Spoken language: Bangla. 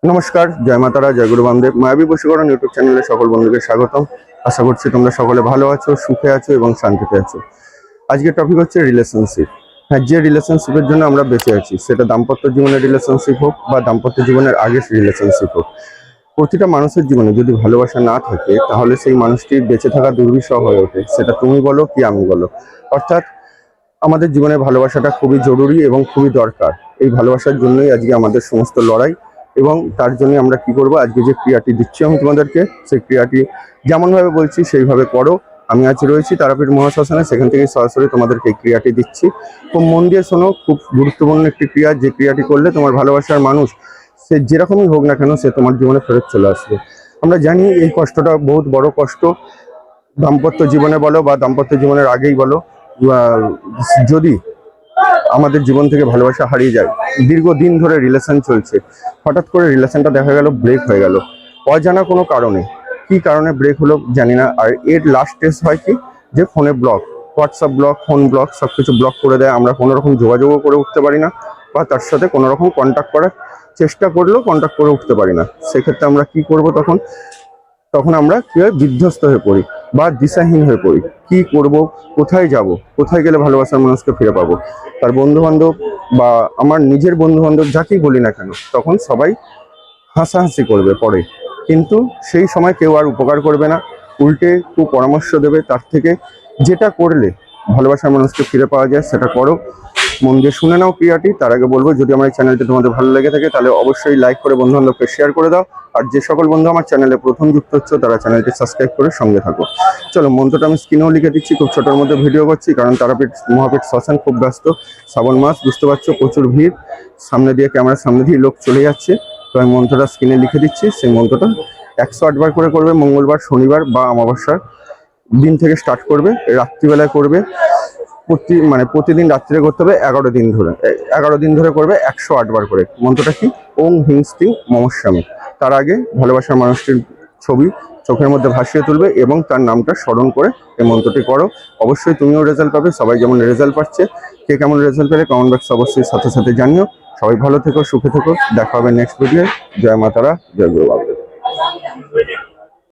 নমস্কার, জয় মাতারা, জয় গুরু বামদেব। মায়াবী বশীকরণ ইউটিউব চ্যানেলে সকল বন্ধুকে স্বাগতম। আশা করছি তোমরা সকলে ভালো আছো, সুখে আছো এবং শান্তিতে আছো। আজকের টপিক হচ্ছে রিলেশনশিপ। হ্যাঁ, যে রিলেশনশিপের জন্য আমরা বেঁচে আছি, সেটা দাম্পত্য জীবনের রিলেশনশিপ হোক বা দাম্পত্য জীবনের আগের রিলেশনশিপ হোক, প্রতিটা মানুষের জীবনে যদি ভালোবাসা না থাকে তাহলে সেই মানুষটির বেঁচে থাকা দুর্বিষহ হয়ে ওঠে। সেটা তুমি বলো কি আমি বলো। অর্থাৎ আমাদের জীবনে ভালোবাসাটা খুবই জরুরি এবং খুবই দরকার। এই ভালোবাসার জন্যই আজকে আমাদের সমস্ত লড়াই, এবং তার জন্য আমরা কি করব, আজকে যে ক্রিয়াটি দিচ্ছি আমি তোমাদেরকে, সেই ক্রিয়াটি যেমনভাবে বলছি সেইভাবে করো। আমি আজ রয়েছি তারাপীঠ মহাশ্মশানে, সেখান থেকে সরাসরি তোমাদেরকে এই ক্রিয়াটি দিচ্ছি। খুব মন দিয়ে শোনো, খুব গুরুত্বপূর্ণ একটি ক্রিয়া, যে ক্রিয়াটি করলে তোমার ভালোবাসার মানুষ, সে যেরকমই হোক না কেন, সে তোমার জীবনে ফেরত চলে আসবে। আমরা জানি এই কষ্টটা বহুত বড় কষ্ট, দাম্পত্য জীবনে বলো বা দাম্পত্য জীবনের আগেই বলো। যদি আমাদের জীবন থেকে ভালোবাসা হারিয়ে যায়, দীর্ঘদিন ধরে রিলেশন চলছে, হঠাৎ করে রিলেশনটা দেখা গেল ব্রেক হয়ে গেল অজানা কোনো কারণে। কি কারণে ব্রেক হলো জানি না। আর এর লাস্ট স্টেজ হয় কি, যে ফোনে block, WhatsApp block, phone block, সব কিছু ব্লক করে দেয়। আমরা কোনো রকম যোগাযোগও করে উঠতে পারি না, বা তার সাথে কোনো রকম কন্ট্যাক্ট করার চেষ্টা করলেও কন্ট্যাক্ট করে উঠতে পারি না। সেক্ষেত্রে আমরা কি করব, তখন আমরা কি হয়, বিধ্বস্ত হয়ে পড়ি বা দিশাহীন হয়ে পড়ি। কি করব, কোথায় যাব, কোথায় গেলে ভালোবাসার মানুষকে ফিরে পাবো। তার বন্ধু বান্ধব বা আমার নিজের বন্ধু বান্ধব যাকেই বলি না কেন, তখন সবাই হাসাহাসি করবে পরে, কিন্তু সেই সময় কেউ আর উপকার করবে না, উল্টে খুব পরামর্শ দেবে। তার থেকে যেটা করলে ভালোবাসার মানুষকে ফিরে পাওয়া যায় সেটা করো। মন দিয়ে শুনে নাও ক্রিয়াটি। তার আগে বলবো, যদি আমার এই চ্যানেলটি তোমাদের ভালো লেগে থাকে তাহলে অবশ্যই লাইক করে বন্ধু বান্ধবকে শেয়ার করে দাও। আর যে সকল বন্ধু আমার চ্যানেলে প্রথম যুক্ত হচ্ছে তারা চ্যানেলটি সাবস্ক্রাইব করে সঙ্গে থাকো। চলো, মন্ত্রটা আমি স্ক্রিনেও লিখে দিচ্ছি, খুব ছোটোর মধ্যে ভিডিও করছি কারণ তারাপীঠ মহাপীঠ শ্মশান খুব ব্যস্ত। শ্রাবণ মাস, বুঝতে পারছো, প্রচুর ভিড়, সামনে দিয়ে ক্যামেরার সামনে দিয়ে লোক চলে যাচ্ছে। তো আমি মন্ত্রটা স্ক্রিনে লিখে দিচ্ছি। সেই মন্ত্রটা 108 বার করে করবে, মঙ্গলবার, শনিবার বা অমাবস্যার দিন থেকে স্টার্ট করবে, রাত্রিবেলায় করবে। প্রতিদিন রাত্রে করতে হবে 11 দিন ধরে করবে 108 বার করে। মন্ত্রটা কি, ওং হিং স্টিং মমস্বামী। তার আগে ভালোবাসার মানুষটির ছবি চোখের মধ্যে ভাসিয়ে তুলবে এবং তার নামটা স্মরণ করে এই মন্ত্রটি করো। অবশ্যই তুমিও রেজাল্ট পাবে, সবাই যেমন রেজাল্ট পাচ্ছে। কে কেমন রেজাল্ট পেলে কমেন্ট বক্সে অবশ্যই সাথে সাথে জানিও। সবাই ভালো থেকো, সুখে থেকো, দেখা হবে নেক্সট ভিডিও। জয় মাতারা, জয় গুরু বামদেব।